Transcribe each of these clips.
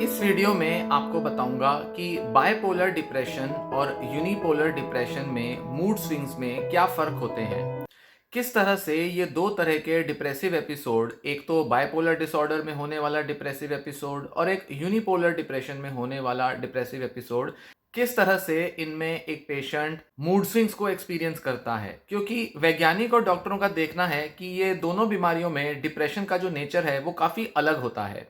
इस वीडियो में आपको बताऊंगा कि बायपोलर डिप्रेशन और यूनिपोलर डिप्रेशन में मूड स्विंग्स में क्या फ़र्क होते हैं। किस तरह से ये दो तरह के डिप्रेसिव एपिसोड, एक तो बायपोलर डिसऑर्डर में होने वाला डिप्रेसिव एपिसोड और एक यूनिपोलर डिप्रेशन में होने वाला डिप्रेसिव एपिसोड, किस तरह से इनमें एक पेशेंट मूड स्विंग्स को एक्सपीरियंस करता है। क्योंकि वैज्ञानिक और डॉक्टरों का देखना है कि ये दोनों बीमारियों में डिप्रेशन का जो नेचर है वो काफ़ी अलग होता है।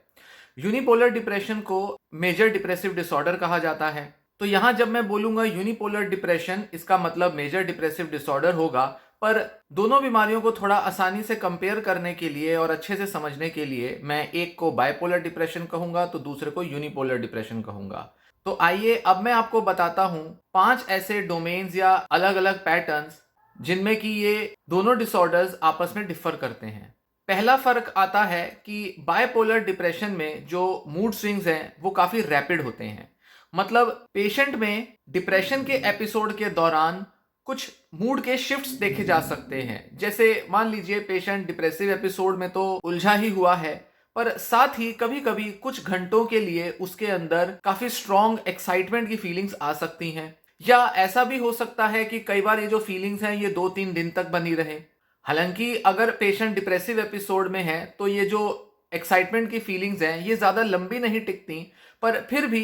यूनिपोलर डिप्रेशन को मेजर डिप्रेसिव डिसऑर्डर कहा जाता है। तो यहां जब मैं बोलूंगा यूनिपोलर डिप्रेशन, इसका मतलब मेजर डिप्रेसिव डिसऑर्डर होगा। पर दोनों बीमारियों को थोड़ा आसानी से कंपेयर करने के लिए और अच्छे से समझने के लिए मैं एक को बायपोलर डिप्रेशन कहूंगा तो दूसरे को यूनिपोलर डिप्रेशन कहूंगा। तो आइए अब मैं आपको बताता हूं 5 ऐसे डोमेन्स या अलग अलग पैटर्न्स जिनमें कि ये दोनों डिसऑर्डर्स आपस में डिफर करते हैं। पहला फर्क आता है कि बायपोलर डिप्रेशन में जो मूड स्विंग्स हैं वो काफी रैपिड होते हैं। मतलब पेशेंट में डिप्रेशन के एपिसोड के दौरान कुछ मूड के शिफ्ट्स देखे जा सकते हैं। जैसे मान लीजिए पेशेंट डिप्रेसिव एपिसोड में तो उलझा ही हुआ है, पर साथ ही कभी कभी कुछ घंटों के लिए उसके अंदर काफी स्ट्रॉन्ग एक्साइटमेंट की फीलिंग्स आ सकती हैं। या ऐसा भी हो सकता है कि कई बार ये जो फीलिंग्स हैं ये 2-3 दिन तक बनी रहे। हालांकि अगर पेशेंट डिप्रेसिव एपिसोड में है तो ये जो एक्साइटमेंट की फीलिंग्स हैं ये ज़्यादा लंबी नहीं टिकती, पर फिर भी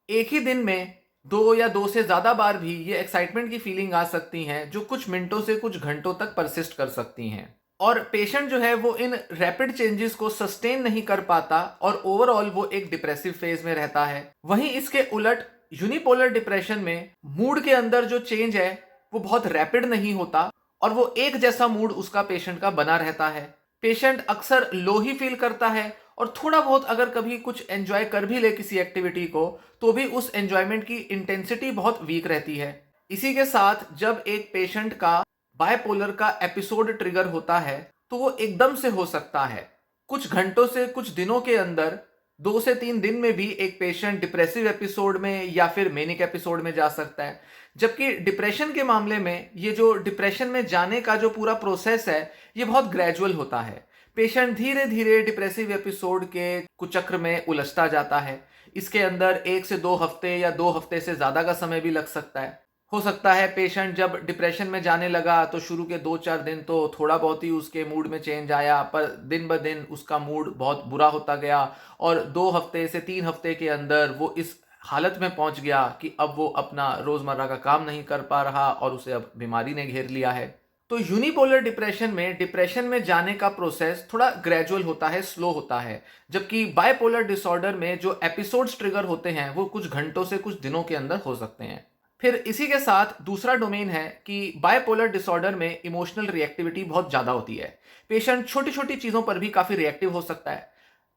एक ही दिन में 2 या 2 से ज़्यादा बार भी ये एक्साइटमेंट की फीलिंग आ सकती हैं जो कुछ मिनटों से कुछ घंटों तक परसिस्ट कर सकती हैं। और पेशेंट जो है वो इन रैपिड चेंजेस को सस्टेन नहीं कर पाता और ओवरऑल वो एक डिप्रेसिव फेज में रहता है। वहीं इसके उलट यूनिपोलर डिप्रेशन में मूड के अंदर जो चेंज है वो बहुत रैपिड नहीं होता और वो एक जैसा मूड उसका पेशेंट का बना रहता है। पेशेंट अक्सर लो ही फील करता है और थोड़ा बहुत अगर कभी कुछ एंजॉय कर भी ले किसी एक्टिविटी को तो भी उस एंजॉयमेंट की इंटेंसिटी बहुत वीक रहती है। इसी के साथ जब एक पेशेंट का बायपोलर का एपिसोड ट्रिगर होता है तो वो एकदम से हो सकता है। कुछ घंटों से कुछ दिनों के अंदर 2 से 3 दिन में भी एक पेशेंट डिप्रेसिव एपिसोड में या फिर मेनिक एपिसोड में जा सकता है। जबकि डिप्रेशन के मामले में ये जो डिप्रेशन में जाने का जो पूरा प्रोसेस है ये बहुत ग्रेजुअल होता है। पेशेंट धीरे धीरे डिप्रेसिव एपिसोड के कुचक्र में उलझता जाता है। इसके अंदर 1 से 2 हफ्ते या 2 हफ्ते से ज़्यादा का समय भी लग सकता है। हो सकता है पेशेंट जब डिप्रेशन में जाने लगा तो शुरू के 2-4 दिन तो थोड़ा बहुत ही उसके मूड में चेंज आया, पर दिन ब दिन उसका मूड बहुत बुरा होता गया और 2 हफ्ते से 3 हफ्ते के अंदर वो इस हालत में पहुंच गया कि अब वो अपना रोजमर्रा का काम नहीं कर पा रहा और उसे अब बीमारी ने घेर लिया है। तो यूनिपोलर डिप्रेशन में जाने का प्रोसेस थोड़ा ग्रेजुअल होता है, स्लो होता है। जबकि बायपोलर डिसऑर्डर में जो एपिसोड्स ट्रिगर होते हैं वो कुछ घंटों से कुछ दिनों के अंदर हो सकते हैं। फिर इसी के साथ दूसरा डोमेन है कि बायपोलर डिसऑर्डर में इमोशनल रिएक्टिविटी बहुत ज़्यादा होती है। पेशेंट छोटी छोटी चीज़ों पर भी काफ़ी रिएक्टिव हो सकता है।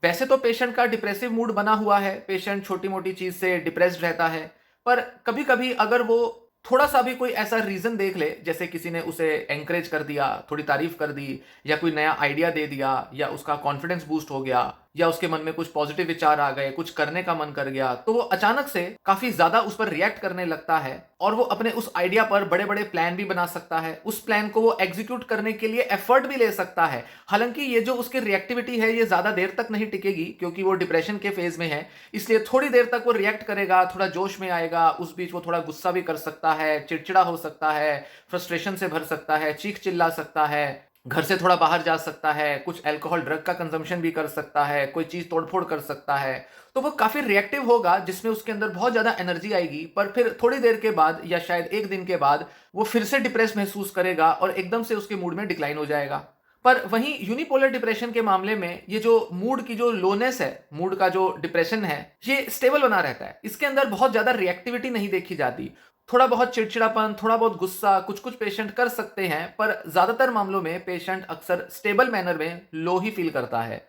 वैसे तो पेशेंट का डिप्रेसिव मूड बना हुआ है, पेशेंट छोटी मोटी चीज़ से डिप्रेस्ड रहता है, पर कभी कभी अगर वो थोड़ा सा भी कोई ऐसा रीज़न देख ले, जैसे किसी ने उसे एंकरेज कर दिया, थोड़ी तारीफ कर दी, या कोई नया आइडिया दे दिया, या उसका कॉन्फिडेंस बूस्ट हो गया, या उसके मन में कुछ पॉजिटिव विचार आ गए, कुछ करने का मन कर गया, तो वो अचानक से काफी ज्यादा उस पर रिएक्ट करने लगता है और वो अपने उस आइडिया पर बड़े बड़े प्लान भी बना सकता है। उस प्लान को वो एग्जीक्यूट करने के लिए एफर्ट भी ले सकता है। हालांकि ये जो उसकी रिएक्टिविटी है ये ज्यादा देर तक नहीं टिकेगी क्योंकि वो डिप्रेशन के फेज में है, इसलिए थोड़ी देर तक वो रिएक्ट करेगा, थोड़ा जोश में आएगा, उस बीच वो थोड़ा गुस्सा भी कर सकता है, चिड़चिड़ा हो सकता है, फ्रस्ट्रेशन से भर सकता है, चीख चिल्ला सकता है, घर से थोड़ा बाहर जा सकता है, कुछ अल्कोहल ड्रग का कंजम्पशन भी कर सकता है, कोई चीज तोड़फोड़ कर सकता है। तो वो काफी रिएक्टिव होगा जिसमें उसके अंदर बहुत ज्यादा एनर्जी आएगी, पर फिर थोड़ी देर के बाद या शायद एक दिन के बाद वो फिर से डिप्रेस महसूस करेगा और एकदम से उसके मूड में डिक्लाइन हो जाएगा। पर वहीं यूनिपोलर डिप्रेशन के मामले में ये जो मूड की जो लोनेस है, मूड का जो डिप्रेशन है, ये स्टेबल बना रहता है। इसके अंदर बहुत ज्यादा रिएक्टिविटी नहीं देखी जाती। थोड़ा बहुत चिड़चिड़ापन, थोड़ा बहुत गुस्सा कुछ कुछ पेशेंट कर सकते हैं, पर ज्यादातर मामलों में पेशेंट अक्सर स्टेबल मैनर में लो ही फील करता है।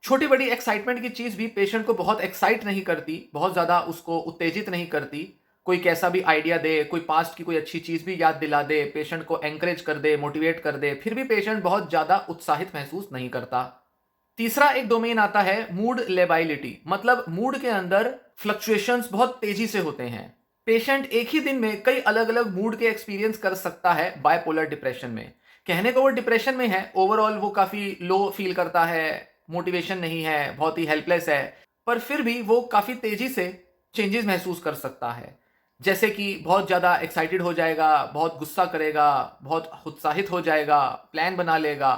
छोटी बड़ी एक्साइटमेंट की चीज भी पेशेंट को बहुत एक्साइट नहीं करती, बहुत ज्यादा उसको उत्तेजित नहीं करती। कोई कैसा भी आइडिया दे, कोई पास्ट की कोई अच्छी चीज भी याद दिला दे, पेशेंट को एंकरेज कर दे, मोटिवेट कर दे, फिर भी पेशेंट बहुत ज्यादा उत्साहित महसूस नहीं करता। तीसरा एक डोमेन आता है मूड लेबाइलिटी, मतलब मूड के अंदर फ्लक्चुएशंस बहुत तेजी से होते हैं। पेशेंट एक ही दिन में कई अलग अलग मूड के एक्सपीरियंस कर सकता है बायपोलर डिप्रेशन में। कहने को वो डिप्रेशन में है, ओवरऑल वो काफी लो फील करता है, मोटिवेशन नहीं है, बहुत ही हेल्पलेस है, पर फिर भी वो काफ़ी तेज़ी से चेंजेस महसूस कर सकता है। जैसे कि बहुत ज़्यादा एक्साइटेड हो जाएगा, बहुत गुस्सा करेगा, बहुत उत्साहित हो जाएगा, प्लान बना लेगा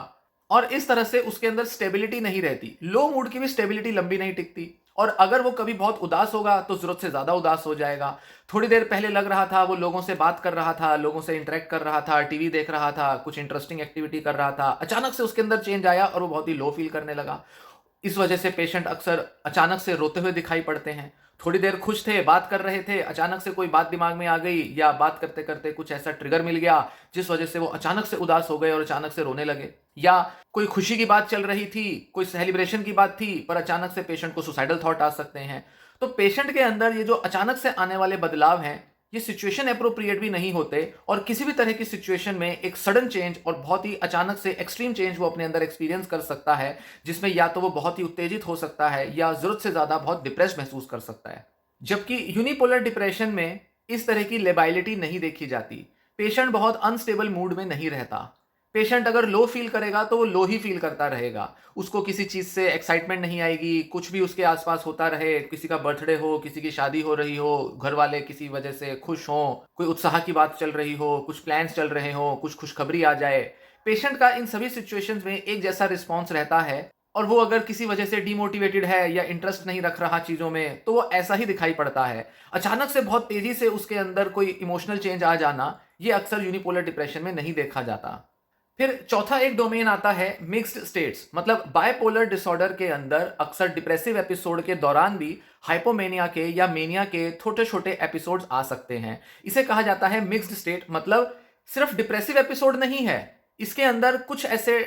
और इस तरह से उसके अंदर स्टेबिलिटी नहीं रहती। लो मूड की भी स्टेबिलिटी लंबी नहीं टिकती और अगर वो कभी बहुत उदास होगा तो ज़रूरत से ज़्यादा उदास हो जाएगा। थोड़ी देर पहले लग रहा था वो लोगों से बात कर रहा था, लोगों से इंटरेक्ट कर रहा था, टीवी देख रहा था, कुछ इंटरेस्टिंग एक्टिविटी कर रहा था। अचानक से उसके अंदर चेंज आया और वो बहुत ही लो फील करने लगा। इस वजह से पेशेंट अक्सर अचानक से रोते हुए दिखाई पड़ते हैं। थोड़ी देर खुश थे, बात कर रहे थे, अचानक से कोई बात दिमाग में आ गई या बात करते-करते कुछ ऐसा ट्रिगर मिल गया, जिस वजह से वो अचानक से उदास हो गए और अचानक से रोने लगे। या कोई खुशी की बात चल रही थी, कोई सेलिब्रेशन की बात थी, पर अचानक से पेशेंट को सुसाइडल थॉट आ सकते हैं। तो पेशेंट के अंदर ये जो अचानक से आने वाले बदलाव हैं, ये सिचुएशन एप्रोप्रिएट भी नहीं होते और किसी भी तरह की सिचुएशन में एक सडन चेंज और बहुत ही अचानक से एक्सट्रीम चेंज वो अपने अंदर एक्सपीरियंस कर सकता है, जिसमें या तो वो बहुत ही उत्तेजित हो सकता है या ज़रूरत से ज़्यादा बहुत डिप्रेस्ड महसूस कर सकता है। जबकि यूनिपोलर डिप्रेशन में इस तरह की लेबाइलिटी नहीं देखी जाती। पेशेंट बहुत अनस्टेबल मूड में नहीं रहता। पेशेंट अगर लो फील करेगा तो वो लो ही फील करता रहेगा। उसको किसी चीज़ से एक्साइटमेंट नहीं आएगी, कुछ भी उसके आसपास होता रहे, किसी का बर्थडे हो, किसी की शादी हो रही हो, घर वाले किसी वजह से खुश हों, कोई उत्साह की बात चल रही हो, कुछ प्लान्स चल रहे हों, कुछ खुशखबरी आ जाए। पेशेंट का इन सभी सिचुएशंस में एक जैसा रिस्पॉन्स रहता है और वो अगर किसी वजह से डिमोटिवेटेड है या इंटरेस्ट नहीं रख रहा चीज़ों में, तो वो ऐसा ही दिखाई पड़ता है। अचानक से बहुत तेज़ी से उसके अंदर कोई इमोशनल चेंज आ जाना, ये अक्सर यूनिपोलर डिप्रेशन में नहीं देखा जाता। फिर चौथा एक डोमेन आता है मिक्स्ड स्टेट्स, मतलब बायपोलर डिसऑर्डर के अंदर अक्सर डिप्रेसिव एपिसोड के दौरान भी हाइपोमेनिया के या मेनिया के छोटे छोटे एपिसोड्स आ सकते हैं। इसे कहा जाता है मिक्स्ड स्टेट, मतलब सिर्फ डिप्रेसिव एपिसोड नहीं है, इसके अंदर कुछ ऐसे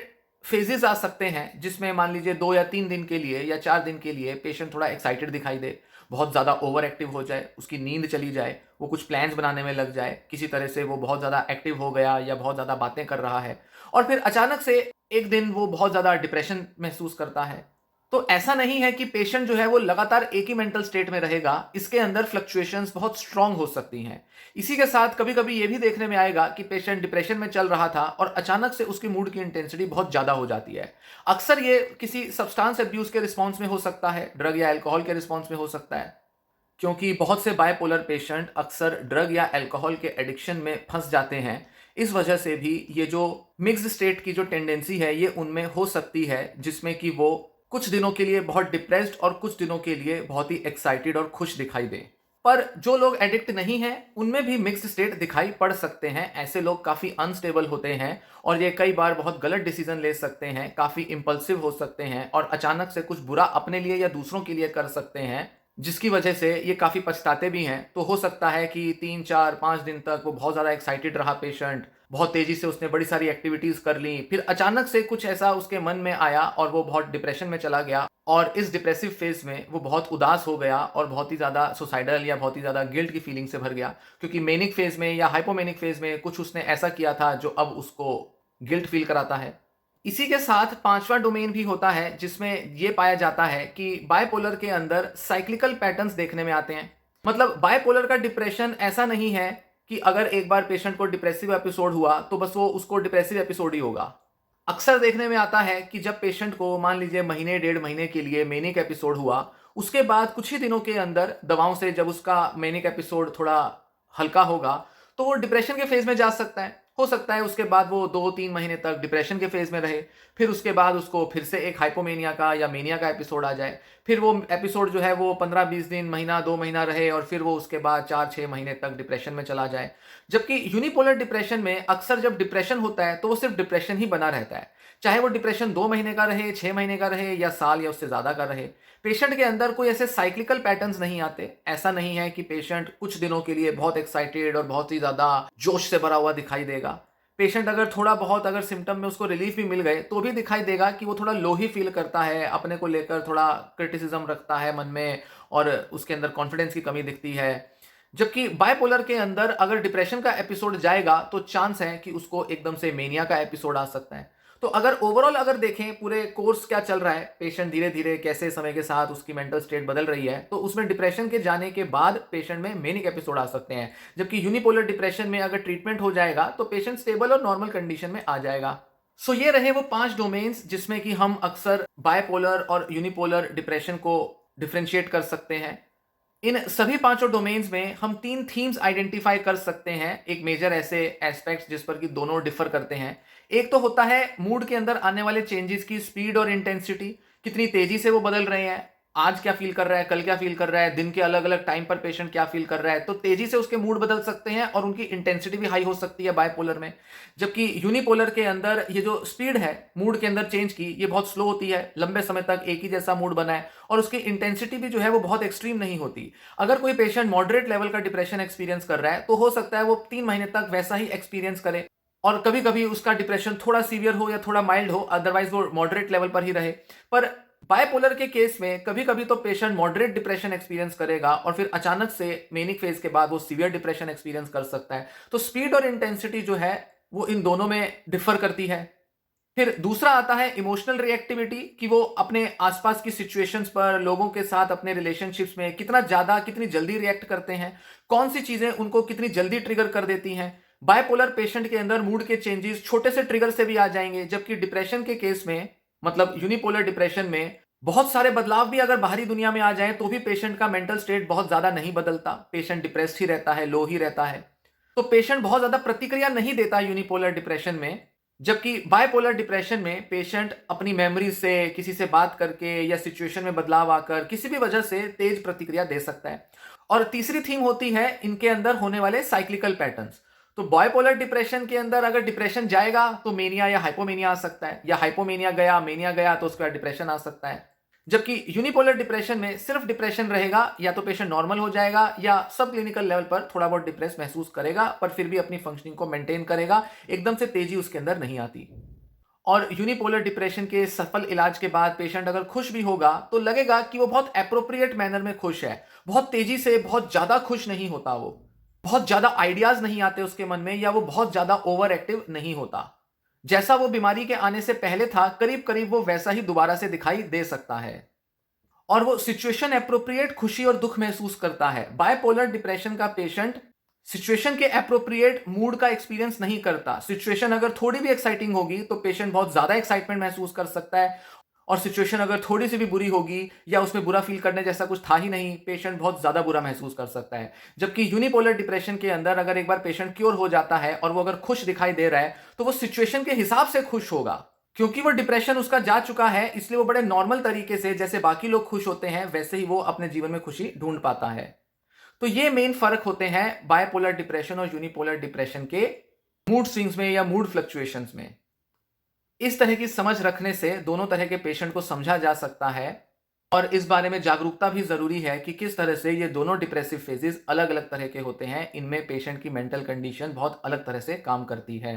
फेजेस आ सकते हैं जिसमें मान लीजिए 2 या 3 दिन के लिए या 4 दिन के लिए पेशेंट थोड़ा एक्साइटेड दिखाई दे, बहुत ज़्यादा ओवर एक्टिव हो जाए, उसकी नींद चली जाए, वो कुछ प्लान्स बनाने में लग जाए, किसी तरह से वो बहुत ज़्यादा एक्टिव हो गया या बहुत ज़्यादा बातें कर रहा है और फिर अचानक से एक दिन वो बहुत ज़्यादा डिप्रेशन महसूस करता है। तो ऐसा नहीं है कि पेशेंट जो है वो लगातार एक ही मेंटल स्टेट में रहेगा, इसके अंदर फ्लक्चुएशंस बहुत स्ट्रांग हो सकती हैं। इसी के साथ कभी-कभी ये भी देखने में आएगा कि पेशेंट डिप्रेशन में चल रहा था और अचानक से उसकी मूड की इंटेंसिटी बहुत ज़्यादा हो जाती है। अक्सर ये किसी सब्सटेंस अब्यूज़ के रिस्पॉन्स में हो सकता है, ड्रग या अल्कोहल के रिस्पॉन्स में हो सकता है। क्योंकि बहुत से बायपोलर पेशेंट अक्सर ड्रग या अल्कोहल के एडिक्शन में फंस जाते हैं। इस वजह से भी ये जो मिक्स्ड स्टेट की जो टेंडेंसी है ये उनमें हो सकती है, जिसमें कि वो कुछ दिनों के लिए बहुत डिप्रेस्ड और कुछ दिनों के लिए बहुत ही एक्साइटेड और खुश दिखाई दें। पर जो लोग एडिक्ट नहीं हैं उनमें भी मिक्स्ड स्टेट दिखाई पड़ सकते हैं। ऐसे लोग काफ़ी अनस्टेबल होते हैं और ये कई बार बहुत गलत डिसीजन ले सकते हैं, काफ़ी इम्पल्सिव हो सकते हैं और अचानक से कुछ बुरा अपने लिए या दूसरों के लिए कर सकते हैं, जिसकी वजह से ये काफ़ी पछताते भी हैं। तो हो सकता है कि 3, 4, 5 दिन तक वो बहुत ज़्यादा एक्साइटेड रहा पेशेंट, बहुत तेज़ी से उसने बड़ी सारी एक्टिविटीज़ कर ली, फिर अचानक से कुछ ऐसा उसके मन में आया और वो बहुत डिप्रेशन में चला गया और इस डिप्रेसिव फेज़ में वो बहुत उदास हो गया और बहुत ही ज़्यादा सुसाइडल या बहुत ही ज़्यादा गिल्ट की फीलिंग से भर गया, क्योंकि मेनिक फेज़ में या हाइपोमेनिक फेज़ में कुछ उसने ऐसा किया था जो अब उसको गिल्ट फील कराता है। इसी के साथ पांचवा डोमेन भी होता है जिसमें ये पाया जाता है कि बायपोलर के अंदर साइक्लिकल पैटर्न्स देखने में आते हैं। मतलब बायपोलर का डिप्रेशन ऐसा नहीं है कि अगर एक बार पेशेंट को डिप्रेसिव एपिसोड हुआ तो बस वो उसको डिप्रेसिव एपिसोड ही होगा। अक्सर देखने में आता है कि जब पेशेंट को मान लीजिए महीने 1.5 महीने के लिए मेनिक एपिसोड हुआ, उसके बाद कुछ ही दिनों के अंदर दवाओं से जब उसका मेनिक एपिसोड थोड़ा हल्का होगा तो वो डिप्रेशन के फेज में जा सकता है। हो सकता है उसके बाद वो 2-3 महीने तक डिप्रेशन के फेज में रहे, फिर उसके बाद उसको फिर से एक हाइपोमेनिया का या मेनिया का एपिसोड आ जाए, फिर वो एपिसोड जो है वो 15-20 दिन, महीना 2 महीना रहे और फिर वो उसके बाद 4-6 महीने तक डिप्रेशन में चला जाए। जबकि यूनिपोलर डिप्रेशन में अक्सर जब डिप्रेशन होता है तो वो सिर्फ डिप्रेशन ही बना रहता है, चाहे वो डिप्रेशन 2 महीने का रहे, 6 महीने का रहे या साल या उससे ज़्यादा का रहे। पेशेंट के अंदर कोई ऐसे साइक्लिकल पैटर्न्स नहीं आते। ऐसा नहीं है कि पेशेंट कुछ दिनों के लिए बहुत एक्साइटेड और बहुत ही ज़्यादा जोश से भरा हुआ दिखाई देगा। पेशेंट अगर थोड़ा बहुत अगर सिम्टम में उसको रिलीफ भी मिल गए तो भी दिखाई देगा कि वो थोड़ा लो ही फील करता है, अपने को लेकर थोड़ा क्रिटिसिज्म रखता है मन में और उसके अंदर कॉन्फिडेंस की कमी दिखती है। जबकि बायपोलर के अंदर अगर डिप्रेशन का एपिसोड जाएगा तो चांस है कि उसको एकदम से मेनिया का एपिसोड आ सकता है। तो अगर ओवरऑल अगर देखें पूरे कोर्स क्या चल रहा है, पेशेंट धीरे धीरे कैसे समय के साथ उसकी मेंटल स्टेट बदल रही है, तो उसमें डिप्रेशन के जाने के बाद पेशेंट में मेनिक एपिसोड आ सकते हैं। जबकि यूनिपोलर डिप्रेशन में अगर ट्रीटमेंट हो जाएगा तो पेशेंट स्टेबल और नॉर्मल कंडीशन में आ जाएगा। सो ये रहे वो 5 डोमेन्स जिसमें कि हम अक्सर बायपोलर और यूनिपोलर डिप्रेशन को डिफरेंशिएट कर सकते हैं। इन सभी पांचों डोमेन्स में हम तीन थीम्स आइडेंटिफाई कर सकते हैं, एक मेजर ऐसे एस्पेक्ट्स जिस पर कि दोनों डिफर करते हैं। एक तो होता है मूड के अंदर आने वाले चेंजेस की स्पीड और इंटेंसिटी, कितनी तेजी से वो बदल रहे हैं, आज क्या फील कर रहा है, कल क्या फील कर रहा है, दिन के अलग अलग टाइम पर पेशेंट क्या फील कर रहा है। तो तेजी से उसके मूड बदल सकते हैं और उनकी इंटेंसिटी भी हाई हो सकती है बायपोलर में। जबकि यूनिपोलर के अंदर ये जो स्पीड है मूड के अंदर चेंज की, ये बहुत स्लो होती है, लंबे समय तक एक ही जैसा मूड बना है और उसकी इंटेंसिटी भी जो है वो बहुत एक्सट्रीम नहीं होती। अगर कोई पेशेंट मॉडरेट लेवल का डिप्रेशन एक्सपीरियंस कर रहा है तो हो सकता है वो 3 महीने तक वैसा ही एक्सपीरियंस करे और कभी कभी उसका डिप्रेशन थोड़ा सीवियर हो या थोड़ा माइल्ड हो, अदरवाइज वो मॉडरेट लेवल पर ही रहे। पर बायपोलर के केस में कभी कभी तो पेशेंट मॉडरेट डिप्रेशन एक्सपीरियंस करेगा और फिर अचानक से मेनिक फेज के बाद वो सीवियर डिप्रेशन एक्सपीरियंस कर सकता है। तो स्पीड और इंटेंसिटी जो है वो इन दोनों में डिफर करती है। फिर दूसरा आता है इमोशनल रिएक्टिविटी, कि वो अपने आसपास की सिचुएशंस पर, लोगों के साथ, अपने रिलेशनशिप्स में कितना ज्यादा, कितनी जल्दी रिएक्ट करते हैं, कौन सी चीजें उनको कितनी जल्दी ट्रिगर कर देती हैं। बायपोलर पेशेंट के अंदर मूड के चेंजेस छोटे से ट्रिगर से भी आ जाएंगे, जबकि डिप्रेशन के केस में, मतलब यूनिपोलर डिप्रेशन में, बहुत सारे बदलाव भी अगर बाहरी दुनिया में आ जाए तो भी पेशेंट का मेंटल स्टेट बहुत ज्यादा नहीं बदलता, पेशेंट डिप्रेस्ड ही रहता है, लो ही रहता है। तो पेशेंट बहुत ज्यादा प्रतिक्रिया नहीं देता यूनिपोलर डिप्रेशन में। जबकि बायपोलर डिप्रेशन में पेशेंट अपनी मेमोरी से, किसी से बात करके या सिचुएशन में बदलाव आकर किसी भी वजह से तेज प्रतिक्रिया दे सकता है। और तीसरी थीम होती है इनके अंदर होने वाले साइक्लिकल पैटर्न्स। तो बायपोलर डिप्रेशन के अंदर अगर डिप्रेशन जाएगा तो मेनिया या हाइपोमेनिया आ सकता है, या हाइपोमेनिया गया, मेनिया गया तो उसके बाद डिप्रेशन आ सकता है। जबकि यूनिपोलर डिप्रेशन में सिर्फ डिप्रेशन रहेगा, या तो पेशेंट नॉर्मल हो जाएगा या सब क्लिनिकल लेवल पर थोड़ा बहुत डिप्रेस महसूस करेगा, पर फिर भी अपनी फंक्शनिंग को मेंटेन करेगा, एकदम से तेजी उसके अंदर नहीं आती। और यूनिपोलर डिप्रेशन के सफल इलाज के बाद पेशेंट अगर खुश भी होगा तो लगेगा कि वो बहुत एप्रोप्रिएट मैनर में खुश है, बहुत तेजी से बहुत ज्यादा खुश नहीं होता, वो बहुत ज्यादा आइडियाज नहीं आते उसके मन में, या वो बहुत ज्यादा ओवर एक्टिव नहीं होता। जैसा वो बीमारी के आने से पहले था करीब करीब वो वैसा ही दोबारा से दिखाई दे सकता है। और वो सिचुएशन एप्रोप्रिएट खुशी और दुख महसूस करता है। बायपोलर डिप्रेशन का पेशेंट सिचुएशन के एप्रोप्रिएट मूड का एक्सपीरियंस नहीं करता। सिचुएशन अगर थोड़ी भी एक्साइटिंग होगी तो पेशेंट बहुत ज्यादा एक्साइटमेंट महसूस कर सकता है, और सिचुएशन अगर थोड़ी सी भी बुरी होगी या उसमें बुरा फील करने जैसा कुछ था ही नहीं, पेशेंट बहुत ज्यादा बुरा महसूस कर सकता है। जबकि यूनिपोलर डिप्रेशन के अंदर अगर एक बार पेशेंट क्योर हो जाता है और वो अगर खुश दिखाई दे रहा है तो वो सिचुएशन के हिसाब से खुश होगा, क्योंकि वो डिप्रेशन उसका जा चुका है, इसलिए वो बड़े नॉर्मल तरीके से, जैसे बाकी लोग खुश होते हैं वैसे ही वो अपने जीवन में खुशी ढूंढ पाता है। तो ये मेन फर्क होते हैं बायपोलर डिप्रेशन और यूनिपोलर डिप्रेशन के मूड स्विंग्स में या मूड फ्लक्चुएशंस में। इस तरह की समझ रखने से दोनों तरह के पेशेंट को समझा जा सकता है, और इस बारे में जागरूकता भी जरूरी है कि किस तरह से ये दोनों डिप्रेसिव फेजेस अलग अलग तरह के होते हैं, इनमें पेशेंट की मेंटल कंडीशन बहुत अलग तरह से काम करती है।